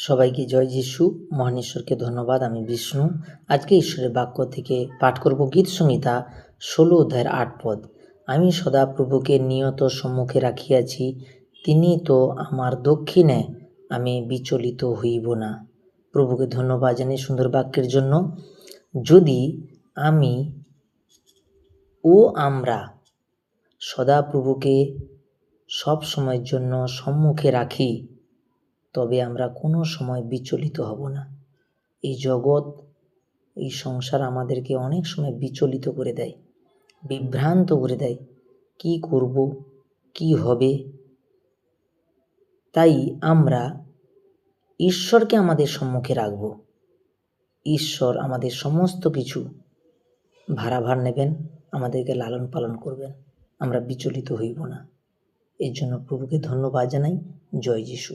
সবাইকে জয় যিশু। মহান ঈশ্বরকে ধন্যবাদ। আমি বিষ্ণু। আজকে ঈশ্বরের বাক্য থেকে পাঠ করব গীত সংহিতা 16 অধ্যায়ের 8 পদ। আমি সদা প্রভুকে নিয়ত সম্মুখে রাখিয়াছি, তিনি তো আমার দক্ষিণে, আমি বিচলিত হইব না। প্রভুকে ধন্যবাদ জানাই সুন্দর বাক্যের জন্য। যদি আমি ও আমরা সদা প্রভুকে সব সময়ের জন্য সম্মুখে রাখি, তবে আমরা কোনো সময় বিচলিত হব না। এই জগৎ, এই সংসার আমাদেরকে অনেক সময় বিচলিত করে দেয়, বিভ্রান্ত করে দেয়। কি করব, কি হবে? তাই আমরা ঈশ্বরকে আমাদের সম্মুখে রাখব। ঈশ্বর আমাদের সমস্ত কিছু ভার নেবেন, আমাদেরকে লালন পালন করবেন। আমরা বিচলিত হইব না। এর জন্য প্রভুকে ধন্যবাদ জানাই। জয় যিশু।